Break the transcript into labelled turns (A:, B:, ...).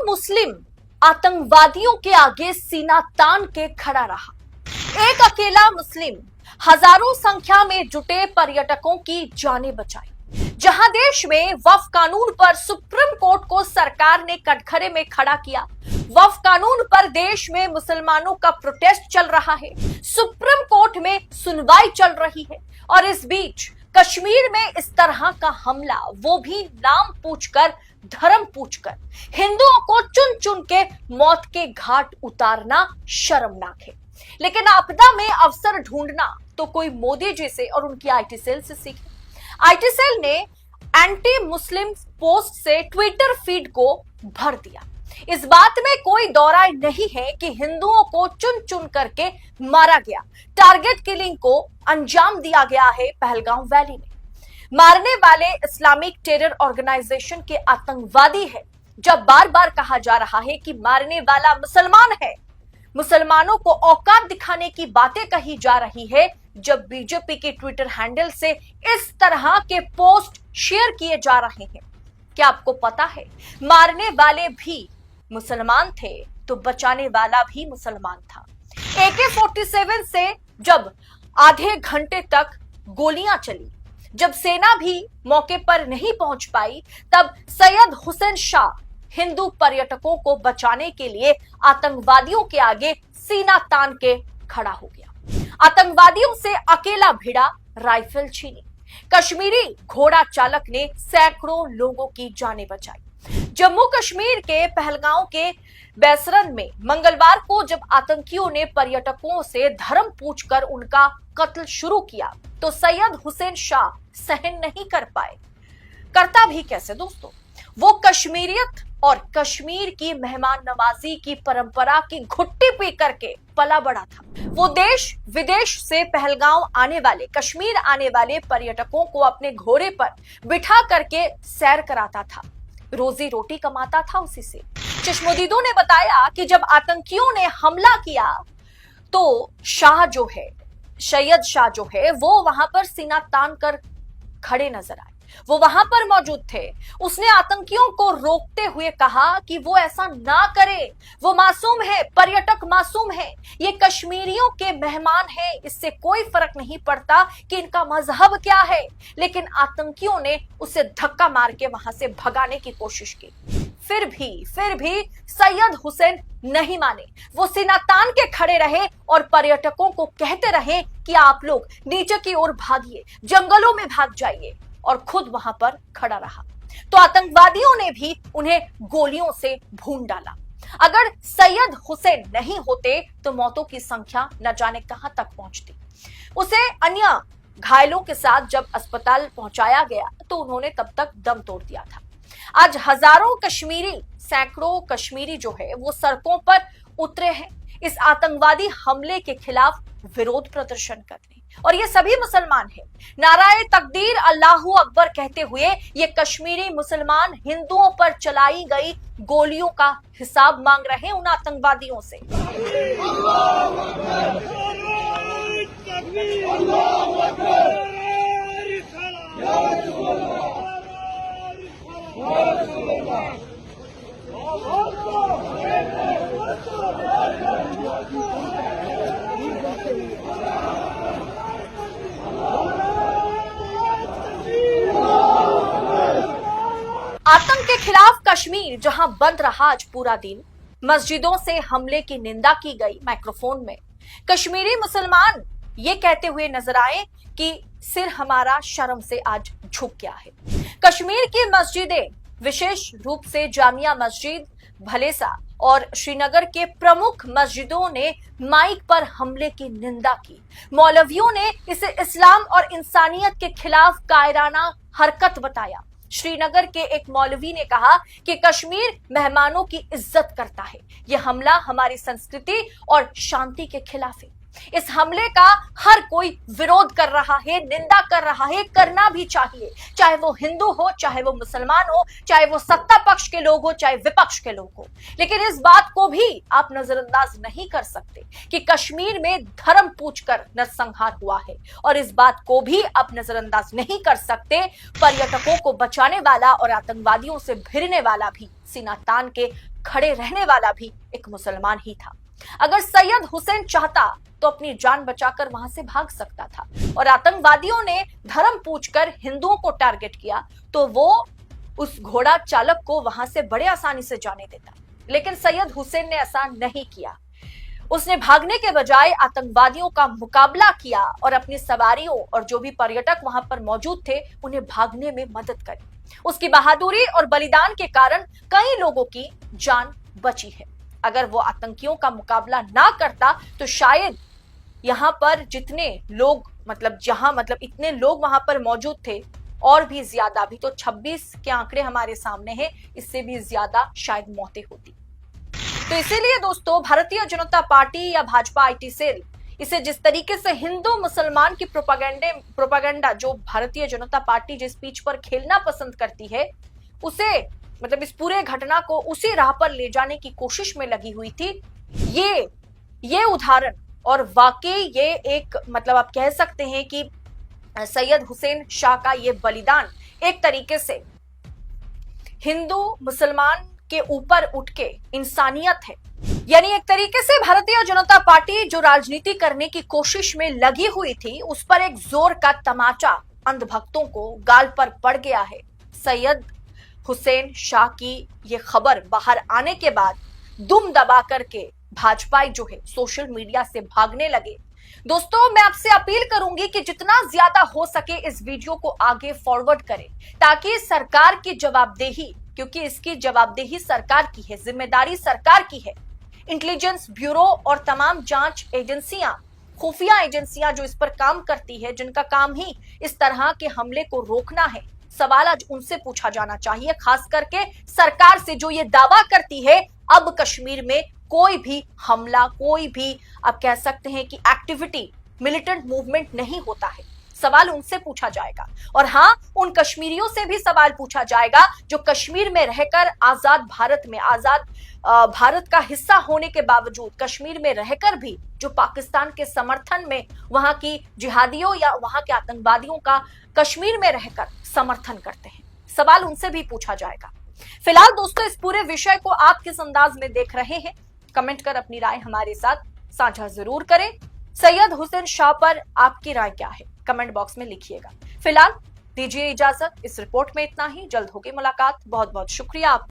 A: मुस्लिम आतंकवादियों के आगे सीना तान के खड़ा रहा। एक अकेला मुस्लिम हजारों संख्या में जुटे पर्यटकों की जानें बचाई। जहां देश में वक्फ कानून पर सुप्रीम कोर्ट को सरकार ने कटघरे में खड़ा किया। वक्फ कानून पर देश में मुसलमानों का प्रोटेस्ट चल रहा है, सुप्रीम कोर्ट में सुनवाई चल रही है और इस बीच कश्मीर में इस तरह का हमला, वो भी नाम पूछकर, धर्म पूछकर, हिंदुओं को चुन चुन के मौत के घाट उतारना शर्मनाक है। लेकिन आपदा में अवसर ढूंढना तो कोई मोदी जी से और उनकी आईटी सेल से सीखे। आईटी सेल ने एंटी मुस्लिम पोस्ट से ट्विटर फीड को भर दिया। इस बात में कोई दौराय नहीं है कि हिंदुओं को चुन चुन करके मारा गया। टारगेट किलिंग को अंजाम दिया गया है पहलगाम वैली में। मारने वाले इस्लामिक टेरर ऑर्गेनाइजेशन के आतंकवादी है। जब बार बार कहा जा रहा है कि मारने वाला मुसलमान है, मुसलमानों को औकात दिखाने की बातें कही जा रही है, जब बीजेपी के ट्विटर हैंडल से इस तरह के पोस्ट शेयर किए जा रहे हैं। क्या आपको पता है, मारने वाले भी मुसलमान थे तो बचाने वाला भी मुसलमान था। AK-47 से जब आधे घंटे तक गोलियां चली, जब सेना भी मौके पर नहीं पहुंच पाई, तब सैयद हुसैन शाह हिंदू पर्यटकों को बचाने के लिए आतंकवादियों के आगे सीना तान के खड़ा हो गया। आतंकवादियों से अकेला भिड़ा, राइफल छीनी। कश्मीरी घोड़ा चालक ने सैकड़ों लोगों की जानें बचाई। जम्मू कश्मीर के पहलगांव के बैसरन में मंगलवार को जब आतंकियों ने पर्यटकों से धर्म पूछकर उनका कत्ल शुरू किया, तो सैयद हुसैन शाह सहन नहीं कर पाए। करता भी कैसे दोस्तों, वो कश्मीरियत और कश्मीर की मेहमान नवाजी की परंपरा की घुट्टी पी करके पला बड़ा था। वो देश विदेश से पहलगांव आने वाले, कश्मीर आने वाले पर्यटकों को अपने घोड़े पर बिठा करके सैर कराता था, रोजी रोटी कमाता था उसी से। चश्मदीदों ने बताया कि जब आतंकियों ने हमला किया तो शाह जो है, सैयद शाह जो है, वो वहां पर सीना तान कर खड़े नजर आए। वो वहां पर मौजूद थे। उसने आतंकियों को रोकते हुए कहा कि वो ऐसा ना करे, वो मासूम है, पर्यटक मासूम है, ये कश्मीरियों के मेहमान हैं, इससे कोई फर्क नहीं पड़ता कि इनका मजहब क्या है। लेकिन आतंकियों ने उसे धक्का मार के वहां से भगाने की कोशिश की। फिर भी सैयद हुसैन नहीं माने। वो सीना तान के खड़े रहे और पर्यटकों को कहते रहे कि आप लोग नीचे की ओर भागिए, जंगलों में भाग जाइए, और खुद वहां पर खड़ा रहा। तो आतंकवादियों ने भी उन्हें गोलियों से भून डाला। अगर सैयद हुसैन नहीं होते तो मौतों की संख्या न जाने कहां तक पहुंचती। उसे अन्य घायलों के साथ जब अस्पताल पहुंचाया गया तो उन्होंने तब तक दम तोड़ दिया था। आज हजारों कश्मीरी, सैकड़ों कश्मीरी जो है वो सड़कों पर उतरे हैं इस आतंकवादी हमले के खिलाफ विरोध प्रदर्शन करने, और ये सभी मुसलमान हैं। नाराए तकदीर अल्लाहू अकबर कहते हुए ये कश्मीरी मुसलमान हिंदुओं पर चलाई गई गोलियों का हिसाब मांग रहे हैं उन आतंकवादियों से। आतंक के खिलाफ कश्मीर जहां बंद रहा आज पूरा दिन, मस्जिदों से हमले की निंदा की गई। माइक्रोफोन में कश्मीरी मुसलमान ये कहते हुए नजर आए कि सिर हमारा शर्म से आज झुक गया है। कश्मीर की मस्जिदें, विशेष रूप से जामिया मस्जिद, भलेसा और श्रीनगर के प्रमुख मस्जिदों ने माइक पर हमले की निंदा की। मौलवियों ने इसे इस्लाम और इंसानियत के खिलाफ कायराना हरकत बताया। श्रीनगर के एक मौलवी ने कहा कि कश्मीर मेहमानों की इज्जत करता है, यह हमला हमारी संस्कृति और शांति के खिलाफ है। इस हमले का हर कोई विरोध कर रहा है, निंदा कर रहा है, करना भी चाहिए, चाहे वो हिंदू हो, चाहे वो मुसलमान हो, चाहे वो सत्ता पक्ष के लोग हो, चाहे विपक्ष के लोग हो। लेकिन इस बात को भी आप नजरअंदाज नहीं कर सकते कि कश्मीर में धर्म पूछकर नरसंहार हुआ है, और इस बात को भी आप नजरअंदाज नहीं कर सकते पर्यटकों को बचाने वाला और आतंकवादियों से भिड़ने वाला भी, सीना तान के खड़े रहने वाला भी एक मुसलमान ही था। अगर सैयद हुसैन चाहता तो अपनी जान बचाकर वहां से भाग सकता था, और आतंकवादियों ने धर्म पूछकर हिंदुओं को टारगेट किया तो वो उस घोड़ा चालक को वहां से बड़े आसानी से जाने देता। लेकिन सैयद हुसैन ने ऐसा नहीं किया। उसने भागने के बजाय आतंकवादियों का मुकाबला किया और अपनी सवारियों और जो भी पर्यटक वहां पर मौजूद थे उन्हें भागने में मदद करी। उसकी बहादुरी और बलिदान के कारण कई लोगों की जान बची है। अगर वो आतंकियों का मुकाबला ना करता तो शायद यहाँ पर जितने लोग इतने लोग वहां पर मौजूद थे और भी ज्यादा, अभी तो 26 के आंकड़े हमारे सामने हैं, इससे भी ज्यादा शायद मौतें होती। तो इसीलिए दोस्तों भारतीय जनता पार्टी या भाजपा आईटी सेल इसे जिस तरीके से हिंदू मुसलमान की प्रोपागेंडा जो भारतीय जनता पार्टी जिस पीच पर खेलना पसंद करती है, उसे इस पूरे घटना को उसी राह पर ले जाने की कोशिश में लगी हुई थी। ये उदाहरण और वाकई ये एक आप कह सकते हैं कि सैयद हुसैन शाह का ये बलिदान एक तरीके से हिंदू मुसलमान के ऊपर उठ के इंसानियत है। यानी एक तरीके से भारतीय जनता पार्टी जो राजनीति करने की कोशिश में लगी हुई थी उस पर एक जोर का तमाचा अंधभक्तों को गाल पर पड़ गया है। सैयद हुसैन शाह की ये खबर बाहर आने के बाद दुम दबा करके भाजपाई जो है सोशल मीडिया से भागने लगे। दोस्तों मैं आपसे अपील करूंगी कि जितना ज्यादा हो सके इस वीडियो को आगे फॉरवर्ड करें ताकि सरकार की जवाबदेही, क्योंकि इसकी जवाबदेही सरकार की है, जिम्मेदारी सरकार की है। इंटेलिजेंस ब्यूरो और तमाम जांच एजेंसियां, खुफिया एजेंसियां जो इस पर काम करती है, जिनका काम ही इस तरह के हमले को रोकना है, सवाल आज उनसे पूछा जाना चाहिए। खास करके सरकार से जो ये दावा करती है अब कश्मीर में कोई भी हमला, कोई भी आप कह सकते हैं कि एक्टिविटी, मिलिटेंट मूवमेंट नहीं होता है। सवाल उनसे पूछा जाएगा और हाँ, उन कश्मीरियों से भी सवाल पूछा जाएगा जो कश्मीर में रहकर आजाद भारत में, आजाद भारत का हिस्सा होने के बावजूद कश्मीर में रहकर भी जो पाकिस्तान के समर्थन में वहां की जिहादियों या वहां के आतंकवादियों का कश्मीर में रहकर समर्थन करते हैं। सवाल उनसे भी पूछा जाएगा। फिलहाल दोस्तों इस पूरे विषय को आप किस अंदाज में देख रहे हैं, कमेंट कर अपनी राय हमारे साथ साझा जरूर करें। सैयद हुसैन शाह पर आपकी राय क्या है, कमेंट बॉक्स में लिखिएगा। फिलहाल दीजिए इजाजत, इस रिपोर्ट में इतना ही। जल्द होगी मुलाकात। बहुत बहुत शुक्रिया आप